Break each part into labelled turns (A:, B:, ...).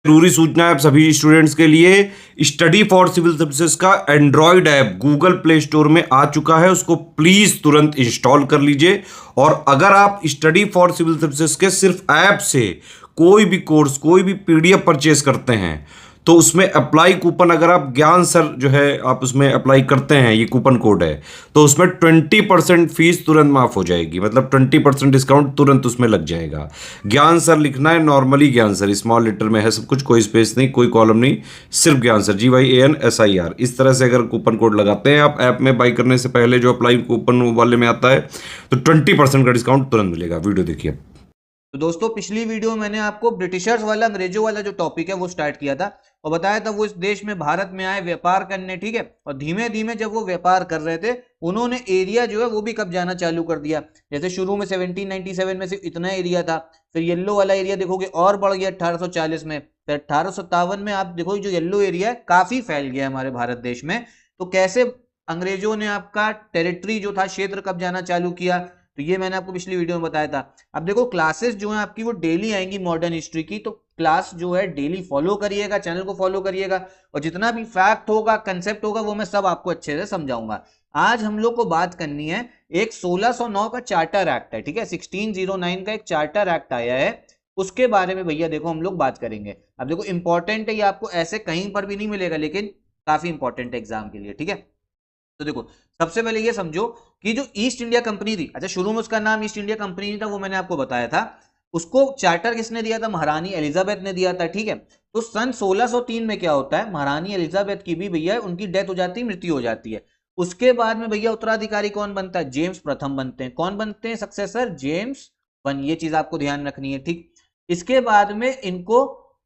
A: जरूरी सूचना है आप सभी स्टूडेंट्स के लिए। स्टडी फॉर सिविल सर्विसेज का Android app Google play store में आ चुका है, उसको प्लीज तुरंत इंस्टॉल कर लीजिए। और अगर आप स्टडी फॉर सिविल सर्विसेज के सिर्फ ऐप से कोई भी कोर्स, कोई भी पीडीएफ परचेज करते हैं तो उसमें अप्लाई कूपन, अगर आप ज्ञान सर जो है आप उसमें अप्लाई करते हैं, ये कूपन कोड है, तो उसमें 20% फीस तुरंत माफ हो जाएगी। मतलब 20% डिस्काउंट तुरंत उसमें लग जाएगा। ज्ञान सर लिखना है, नॉर्मली ज्ञान सर स्मॉल लेटर में है सब कुछ, कोई स्पेस नहीं, कोई कॉलम नहीं, सिर्फ ज्ञान सर GYANSIR। इस तरह से अगर कूपन कोड लगाते हैं आप ऐप में बाई करने से पहले, जो अप्लाई कूपन वाले में आता है, तो 20% का डिस्काउंट तुरंत मिलेगा। वीडियो देखिए।
B: तो दोस्तों पिछली वीडियो में मैंने आपको ब्रिटिशर्स वाला, अंग्रेजों वाला जो टॉपिक है वो स्टार्ट किया था और बताया था वो इस देश में, भारत में आए व्यापार करने, ठीक है। और धीमे धीमे जब वो व्यापार कर रहे थे, उन्होंने एरिया जो है वो भी कब्जाना चालू कर दिया। जैसे शुरू में 1797 में सिर्फ इतना एरिया था, फिर येलो वाला एरिया देखोगे और बढ़ गया 1840 में, फिर 1857 में आप देखो जो येलो एरिया है काफी फैल गया हमारे भारत देश में। तो कैसे अंग्रेजों ने आपका टेरिटरी जो था, क्षेत्र कब्जाना चालू किया, तो ये मैंने आपको पिछली वीडियो में बताया था। अब देखो क्लासेस जो है आपकी वो डेली आएंगी मॉडर्न हिस्ट्री की, तो क्लास जो है डेली फॉलो करिएगा, चैनल को फॉलो करिएगा और जितना भी फैक्ट होगा, कंसेप्ट होगा, वो मैं सब आपको अच्छे से समझाऊंगा। आज हम लोग को बात करनी है एक 1609 का चार्टर एक्ट है, ठीक है। 1609 का एक चार्टर एक्ट आया है, उसके बारे में भैया देखो हम लोग बात करेंगे। अब देखो इंपॉर्टेंट है ये, आपको ऐसे कहीं पर भी नहीं मिलेगा, लेकिन काफी इंपॉर्टेंट है एग्जाम के लिए, ठीक है। तो देखो सबसे पहले ये समझो कि जो ईस्ट इंडिया कंपनी थी, अच्छा शुरू में उसका नाम ईस्ट इंडिया कंपनी नहीं था, वो मैंने आपको बताया था। उसको चार्टर किसने दिया था? महारानी एलिजाबेथ ने दिया था, ठीक है। तो सन 1603 में क्या होता है, महारानी एलिजाबेथ की भी भैया उनकी डेथ हो जाती है, मृत्यु हो जाती है। उसके बाद में भैया उत्तराधिकारी कौन बनता है? जेम्स प्रथम बनते हैं। कौन बनते हैं सक्सेसर? James one. ये चीज आपको ध्यान रखनी है, ठीक। इसके बाद में इनको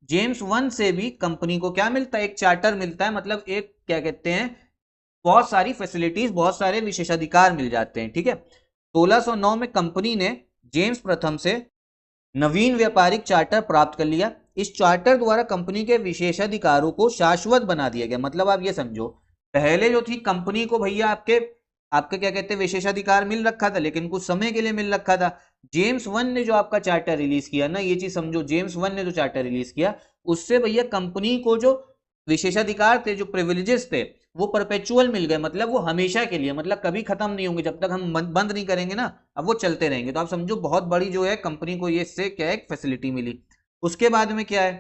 B: जेम्स वन से भी कंपनी को क्या मिलता है? एक चार्टर मिलता है, मतलब एक क्या कहते हैं, बहुत सारी फैसिलिटीज, बहुत सारे विशेषाधिकार मिल जाते हैं, ठीक है। 1609 में कंपनी ने जेम्स प्रथम से नवीन व्यापारिक चार्टर प्राप्त कर लिया। इस चार्टर द्वारा कंपनी के विशेषाधिकारों को शाश्वत बना दिया गया। मतलब आप ये समझो, पहले जो थी कंपनी को भैया आपके आपके क्या कहते हैं, विशेषाधिकार मिल रखा था, लेकिन कुछ समय के लिए मिल रखा था। जेम्स वन ने जो आपका चार्टर रिलीज किया ना, ये चीज समझो, जेम्स वन ने जो चार्टर रिलीज किया, उससे भैया कंपनी को जो विशेषाधिकार थे, जो प्रिविलेजेस थे, वो परपेचुअल मिल गए। मतलब वो हमेशा के लिए, मतलब कभी खत्म नहीं होंगे, जब तक हम बंद नहीं करेंगे ना, अब वो चलते रहेंगे। तो आप समझो बहुत बड़ी जो है कंपनी को ये इससे क्या है, फैसिलिटी मिली। उसके बाद में क्या है,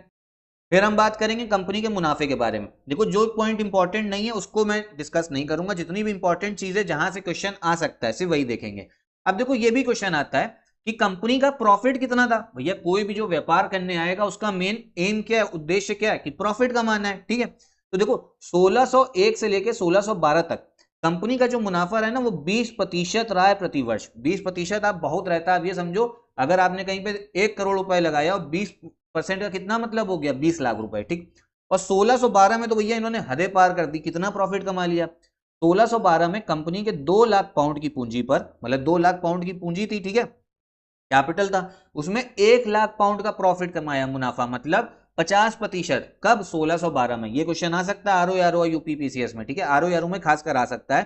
B: फिर हम बात करेंगे कंपनी के मुनाफे के बारे में। देखो जो पॉइंट इंपॉर्टेंट नहीं है उसको मैं डिस्कस नहीं करूंगा, जितनी भी इंपॉर्टेंट चीज है जहां से क्वेश्चन आ सकता है सिर्फ वही देखेंगे। अब देखो ये भी क्वेश्चन आता है कि कंपनी का प्रॉफिट कितना था। भैया कोई भी जो व्यापार करने आएगा उसका मेन एम क्या है, उद्देश्य क्या है, कि प्रॉफिट कमाना है, ठीक है। तो देखो 1601 से लेके 1612 तक कंपनी का जो मुनाफा रहा है ना, वो 20% रहा है प्रति वर्ष। 20% आप बहुत रहता है। अब ये समझो, अगर आपने कहीं पे 1 करोड़ रुपए लगाया और 20% का कितना मतलब हो गया, 20 लाख रुपए, ठीक। और 1612 में तो भैया इन्होंने हदें पार कर दी, कितना प्रॉफिट कमा लिया। 1612 में कंपनी के 2 लाख पाउंड की पूंजी पर, मतलब 2 लाख पाउंड की पूंजी थी, ठीक है, कैपिटल था, उसमें 1 लाख पाउंड का प्रॉफिट कमाया, मुनाफा, मतलब 50%। कब? 1612 में। ये क्वेश्चन आ सकता है आरओ यूपीपीसीएस में, ठीक है, आरओ में खासकर आ सकता है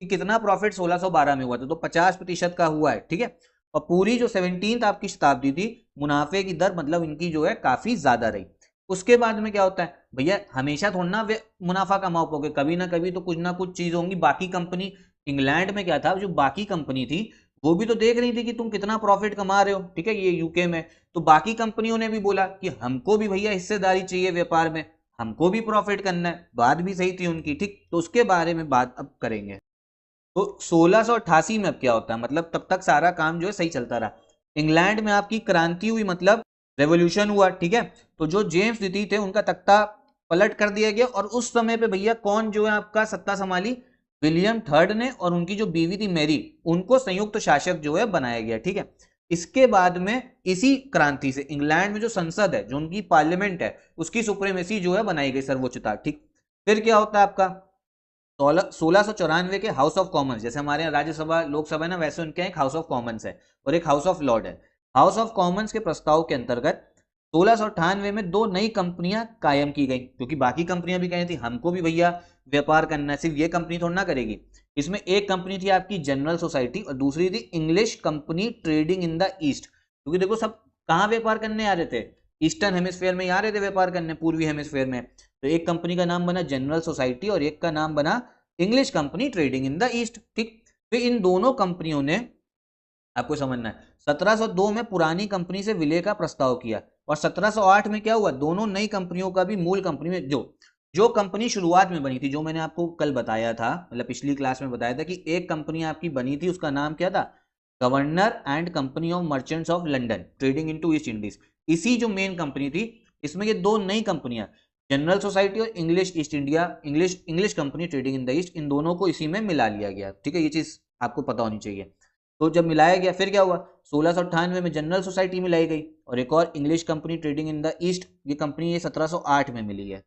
B: कि कितना प्रॉफिट 1612 में हुआ था, तो 50% का हुआ है, ठीक है। और पूरी जो 17th आपकी शताब्दी थी, मुनाफे की दर मतलब इनकी जो है काफी ज्यादा रही। उसके बाद में क्या होता है भैया, हमेशा थोड़ा ना मुनाफा कमा पाओगे, कभी ना कुछ चीज होंगी। बाकी कंपनी, इंग्लैंड में क्या था, जो बाकी कंपनी थी वो भी तो देख रही थी कि तुम कितना प्रॉफिट कमा रहे हो, ठीक है, ये यूके में। तो बाकी कंपनियों ने भी बोला कि हमको भी भैया हिस्सेदारी चाहिए व्यापार में, हमको भी प्रॉफिट करना है। बात भी सही थी उनकी, ठीक। तो उसके बारे में बात अब करेंगे। तो 1688 में अब क्या होता है, मतलब तब तक सारा काम जो है सही चलता रहा। इंग्लैंड में आपकी क्रांति हुई, मतलब रेवोल्यूशन हुआ, ठीक है। तो जो जेम्स द्वितीय थे उनका तख्ता पलट कर दिया गया, और उस समय पे भैया कौन जो है आपका सत्ता संभाली? विलियम थर्ड ने, और उनकी जो बीवी थी मैरी, उनको संयुक्त शासक जो है बनाया गया, ठीक है। इसके बाद में इसी क्रांति से इंग्लैंड में जो संसद है, जो उनकी पार्लियामेंट है, उसकी सुप्रीमेसी जो है बनाई गई, सर्वोच्चता, ठीक। फिर क्या होता है आपका 1694 के हाउस ऑफ कॉमन्स, जैसे हमारे यहाँ राज्यसभा लोकसभा है ना, वैसे उनके यहाँ एक हाउस ऑफ कॉमन्स है और एक हाउस ऑफ लॉर्ड है। हाउस ऑफ कॉमन्स के प्रस्ताव के अंतर्गत 1698 में 2 नई कंपनियां कायम की गई, क्योंकि बाकी कंपनियां भी कही थी हमको भी भैया व्यापार करना है, सिर्फ ये कंपनी थोड़ा ना करेगी। इसमें एक कंपनी थी आपकी जनरल सोसाइटी और दूसरी थी English company trading in the east. क्योंकि देखो सब कहाँ व्यापार करने आ रहे थे? ईस्टर्न हेमिस्फेयर में ही आ रहे थे व्यापार करने, पूर्वी हेमिस्फेयर में। तो एक कंपनी का नाम बना जनरल सोसाइटी और एक का नाम बना English company trading in the east. ठीक, तो इन दोनों कंपनियों ने, आपको समझना है, 1702 में पुरानी कंपनी से विलय का प्रस्ताव किया और 1708 में क्या हुआ, दोनों नई कंपनियों का भी मूल कंपनी में जो कंपनी शुरुआत में बनी थी, जो मैंने आपको कल बताया था, मतलब पिछली क्लास में बताया था कि एक कंपनी आपकी बनी थी, उसका नाम क्या था, governor and company of Merchants of London trading into east Indies. इसी जो मेन कंपनी थी, इसमें ये दो नई कंपनियां, जनरल सोसाइटी और English East India, English company trading in the East, इन दोनों को इसी में मिला लिया गया। ठीक है, ये चीज आपको पता होनी चाहिए। तो जब मिलाया गया फिर क्या हुआ, 1698 में जनरल सोसाइटी मिलाई गई और एक और English company trading in the east, ये कंपनी ये 1708 में मिली है।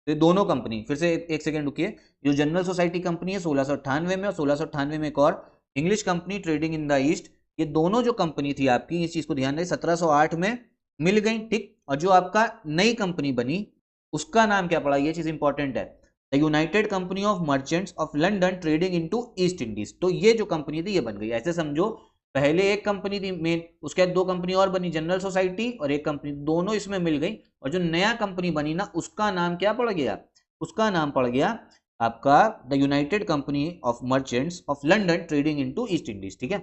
B: तो दोनों कंपनी, फिर से एक सेकंड रुकिए, जो जनरल सोसाइटी कंपनी है 1698 में और 1698 में एक और English company trading in the east, ये दोनों जो कंपनी थी आपकी, इस चीज को ध्यान रहे, 1708 में मिल गई। ठीक, और जो आपका नई कंपनी बनी उसका नाम क्या पड़ा, ये चीज इंपॉर्टेंट है, the United Company of Merchants of London trading into east Indies. तो ये जो कंपनी थी ये बन गई। ऐसे समझो, पहले एक कंपनी थी मेन, उसके बाद दो कंपनी और बनी, जनरल सोसाइटी और एक कंपनी, दोनों इसमें मिल गई, और जो नया कंपनी बनी ना, उसका नाम क्या पड़ गया, उसका नाम पड़ गया आपका the United Company of Merchants of London trading into east Indies. ठीक है,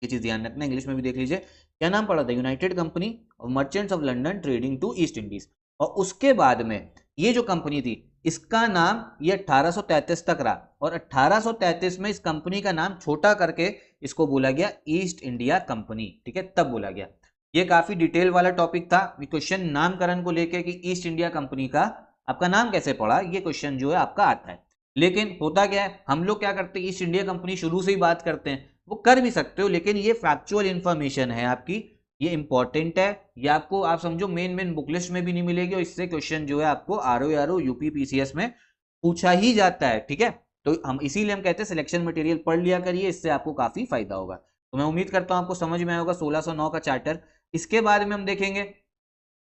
B: ये चीज ध्यान रखना, इंग्लिश में भी देख लीजिए क्या नाम पड़ा, the United Company of Merchants of London trading to East Indies. और उसके बाद में ये जो कंपनी थी, इसका नाम ये 1833 तक रहा, और 1833 में इस कंपनी का नाम छोटा करके इसको बोला गया ईस्ट इंडिया कंपनी। ठीक है, तब बोला गया। ये काफी डिटेल वाला टॉपिक था, क्वेश्चन नामकरण को लेके कि ईस्ट इंडिया कंपनी का आपका नाम कैसे पड़ा, ये क्वेश्चन जो है आपका आता है। लेकिन होता क्या है, हम लोग क्या करते हैं, ईस्ट इंडिया कंपनी शुरू से ही बात करते हैं, वो कर भी सकते हो, लेकिन ये फैक्चुअल इंफॉर्मेशन है आपकी, ये इंपॉर्टेंट है, ये आपको आप समझो मेन बुक लिस्ट में भी नहीं मिलेगी, और इससे क्वेश्चन जो है आपको आरओ यूपी पीसीएस में पूछा ही जाता है। ठीक है, तो हम इसीलिए हम कहते हैं सिलेक्शन मटेरियल पढ़ लिया करिए, इससे आपको काफी फायदा होगा। तो मैं उम्मीद करता हूं आपको समझ में आया होगा 1609 का चार्टर। इसके बाद में हम देखेंगे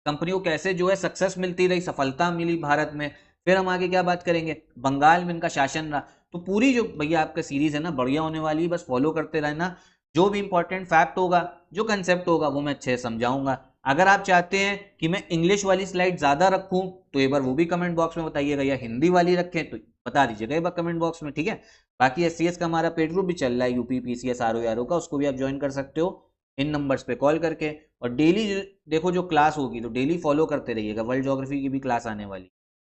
B: कंपनी को कैसे जो है सक्सेस मिलती रही, सफलता मिली भारत में। फिर हम आगे क्या बात करेंगे, बंगाल में इनका शासन रहा। तो पूरी जो भैया आपका सीरीज है ना, बढ़िया होने वाली है, बस फॉलो करते रहना। जो भी इंपॉर्टेंट फैक्ट होगा, जो कंसेप्ट होगा, वो मैं अच्छे से समझाऊंगा। अगर आप चाहते हैं कि मैं इंग्लिश वाली स्लाइड ज्यादा रखूं, तो एक बार वो भी कमेंट बॉक्स में बताइएगा, या हिंदी वाली रखें तो बता दीजिएगा एक बार कमेंट बॉक्स में। ठीक है, बाकी एससीएस का हमारा पेड ग्रुप भी चल रहा है, यूपी पीसीएस आरओ का, उसको भी आप ज्वाइन कर सकते हो इन नंबर्स पे कॉल करके। और डेली देखो जो क्लास होगी, तो डेली फॉलो करते रहिएगा, वर्ल्ड ज्योग्राफी की भी क्लास आने वाली।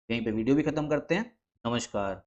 B: यहीं पे वीडियो भी खत्म करते हैं। नमस्कार।